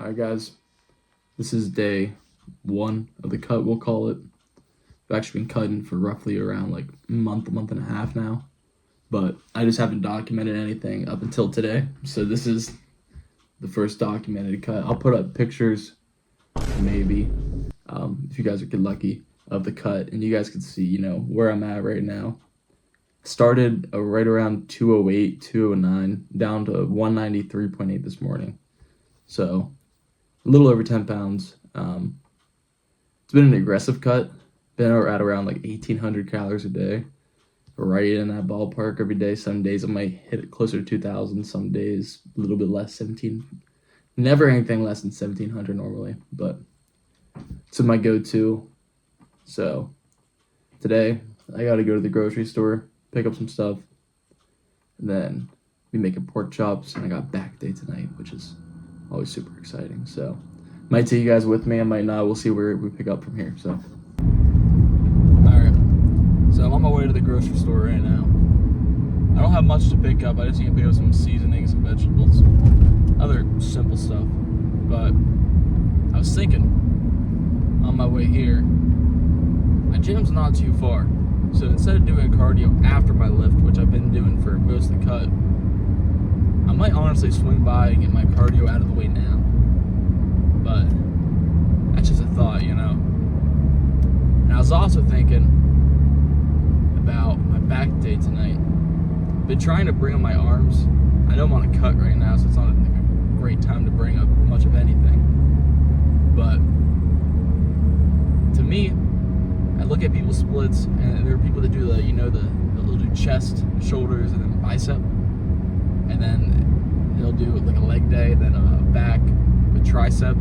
Alright guys, this is day 1 of the cut, we'll call it. I've actually been cutting for roughly around like a month and a half now, but I just haven't documented anything up until today. So this is the first documented cut. I'll put up pictures, maybe, if you guys get lucky, of the cut, and you guys can see, where I'm at right now. Started right around 208, 209, down to 193.8 this morning. So a little over 10 pounds. It's been an aggressive cut. Been at around like 1,800 calories a day. Right in that ballpark every day. Some days I might hit it closer to 2,000. Some days a little bit less, 17. Never anything less than 1,700 normally, but it's my go-to. So today I got to go to the grocery store, pick up some stuff, and then be making pork chops. And I got back day tonight, which is always super exciting. So might take you guys with me, I might not. We'll see where we pick up from here. So alright, so I'm on my way to the grocery store right now. I don't have much to pick up. I just need to pick up some seasonings, some vegetables, other simple stuff. But I was thinking on my way here, my gym's not too far, so instead of doing cardio after my lift, which I've been doing for most of the cut, I might honestly swing by and get my cardio out of the way now. But that's just a thought, And I was also thinking about my back day tonight. Been trying to bring up my arms. I know I'm on a cut right now, so it's not like a great time to bring up much of anything. But to me, I look at people's splits, and there are people that do they'll do chest, shoulders, and then bicep, and then they'll do like a leg day, then a back with tricep.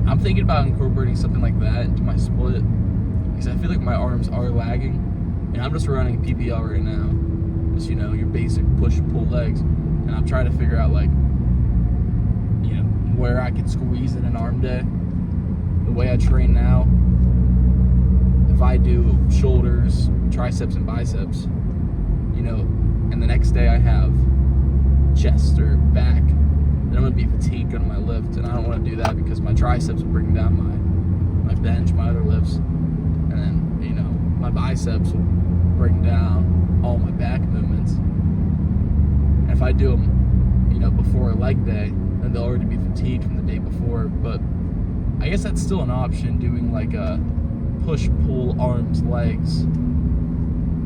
I'm thinking about incorporating something like that into my split, because I feel like my arms are lagging, and I'm just running PPL right now, just your basic push-pull legs, and I'm trying to figure out where I can squeeze in an arm day. The way I train now, if I do shoulders, triceps, and biceps, and the next day I have chest or back, then I'm going to be fatigued on my lift, and I don't want to do that because my triceps will bring down my bench, my other lifts, and then, my biceps will bring down all my back movements. And if I do them, before a leg day, then they'll already be fatigued from the day before. But I guess that's still an option, doing like a push-pull arms, legs,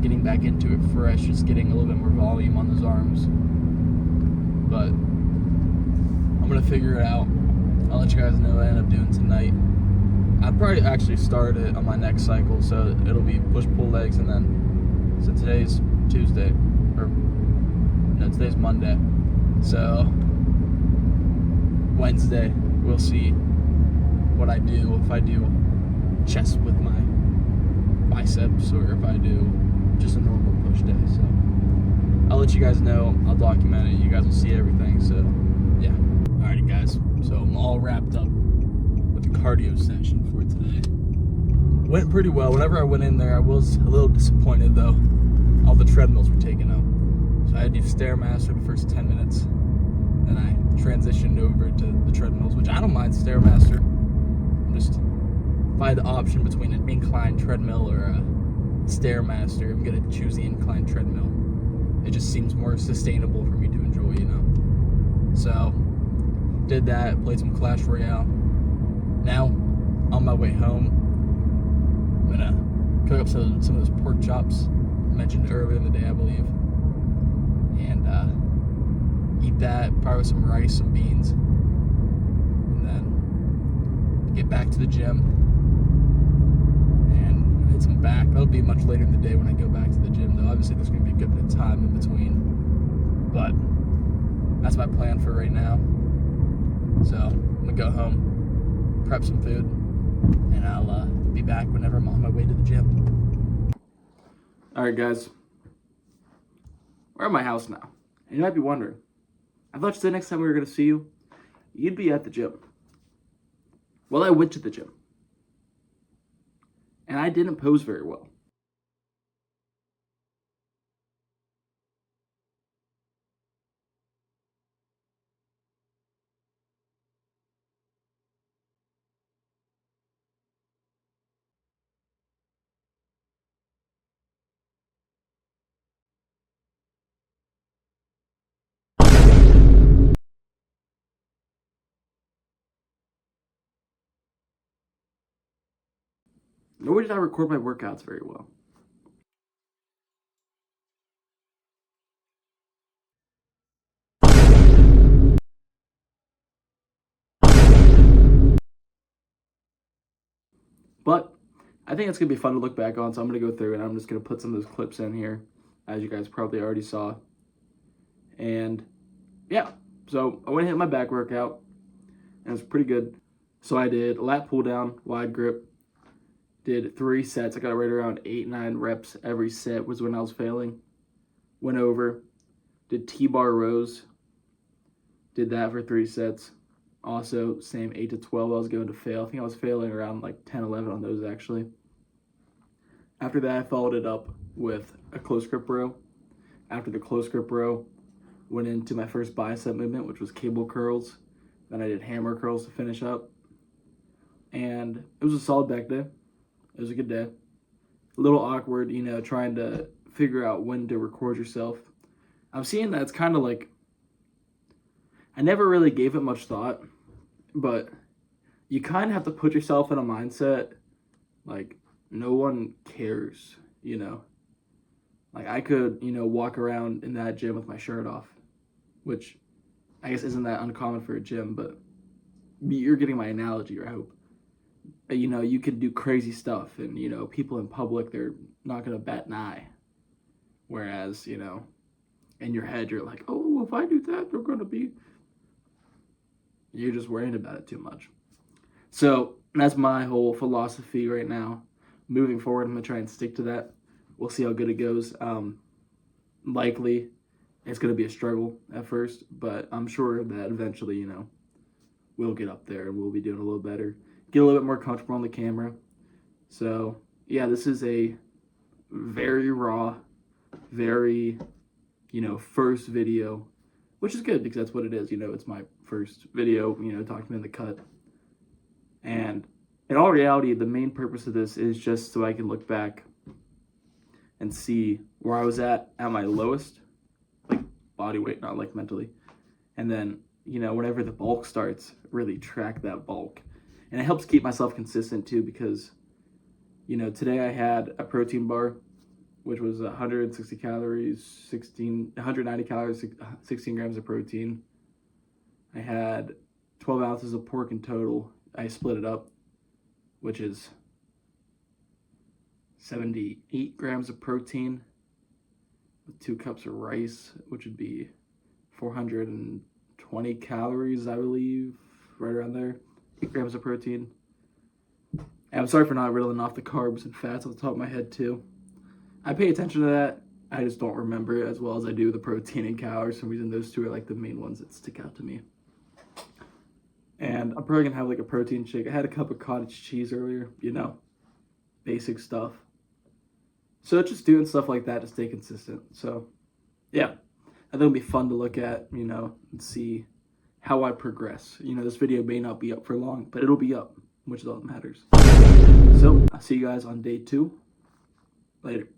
getting back into it fresh, just getting a little bit more volume on those arms. But I'm gonna figure it out. I'll let you guys know what I end up doing tonight. I'd probably actually start it on my next cycle, so it'll be push-pull legs, and then, so today's Tuesday, today's Monday, so Wednesday we'll see what I do, if I do chest with my biceps, or if I do just a normal push day. So I'll let you guys know. I'll document it. You guys will see everything. So yeah. Alrighty guys, so I'm all wrapped up with the cardio session for today. Went pretty well. Whenever I went in there, I was a little disappointed though. All the treadmills were taken up. So I had to do Stairmaster the first 10 minutes. Then I transitioned over to the treadmills, which I don't mind Stairmaster. If I had the option between an incline treadmill or a Stairmaster, I'm gonna choose the incline treadmill. It just seems more sustainable for me to enjoy, So, did that, played some Clash Royale. Now, on my way home, I'm gonna cook up some of those pork chops I mentioned earlier in the day, I believe. And eat that, probably with some rice, some beans. And then get back to the gym and hit some back. That'll be much later in the day when I go back to the gym, though. Obviously, there's going to be a good bit of time in between. But that's my plan for right now. So I'm going to go home, prep some food, and I'll be back whenever I'm on my way to the gym. Alright guys, we're at my house now. And you might be wondering, I thought you said next time we were going to see you, you'd be at the gym. Well, I went to the gym. And I didn't pose very well. nor did I record my workouts very well. But I think it's going to be fun to look back on, so I'm going to go through and I'm just going to put some of those clips in here, as you guys probably already saw. And yeah, so I went and hit my back workout, and it was pretty good. So I did lat pull down, wide grip, did 3 sets. I got right around 8-9 reps every set was when I was failing. Went over, did Tbar rows, did that for 3 sets. Also, same 8 to 12 I was going to fail. I think I was failing around like 10, 11 on those actually. After that, I followed it up with a close grip row. After the close grip row, went into my first bicep movement, which was cable curls. Then I did hammer curls to finish up. And it was a solid back day. It was a good day. A little awkward, you know, trying to figure out when to record yourself. I'm seeing that it's kind of like, I never really gave it much thought, but you kind of have to put yourself in a mindset like no one cares, you know. Like I could, you know, walk around in that gym with my shirt off, which I guess isn't that uncommon for a gym, but you're getting my analogy, I hope. You know, you could do crazy stuff and, you know, people in public, they're not going to bat an eye. Whereas, you know, in your head, you're like, oh, if I do that, they're going to be... You're just worrying about it too much. So that's my whole philosophy right now. Moving forward, I'm going to try and stick to that. We'll see how good it goes. Likely, it's going to be a struggle at first, but I'm sure that eventually, you know, we'll get up there and we'll be doing a little better. Get a little bit more comfortable on the camera. So, yeah, this is a very raw, very, you know, first video, which is good because that's what it is. You know, it's my first video, you know, talking in the cut. And in all reality, the main purpose of this is just so I can look back and see where I was at my lowest, like body weight, not like mentally. And then, you know, whenever the bulk starts, really track that bulk. And it helps keep myself consistent too because, you know, today I had a protein bar, which was 160 calories, 190 calories, 16 grams of protein. I had 12 ounces of pork in total. I split it up, which is 78 grams of protein with 2 cups of rice, which would be 420 calories, I believe, right around there. 8 grams of protein. And I'm sorry for not riddling off the carbs and fats on the top of my head too. I pay attention to that. I just don't remember it as well as I do the protein and calories. For some reason, those two are like the main ones that stick out to me. And I'm probably gonna have like a protein shake. I had a cup of cottage cheese earlier, you know, basic stuff. So just doing stuff like that to stay consistent. So yeah, I think it'll be fun to look at, you know, and see how I progress. You know, this video may not be up for long, but it'll be up, which is all that matters. So I'll see you guys on day 2. Later.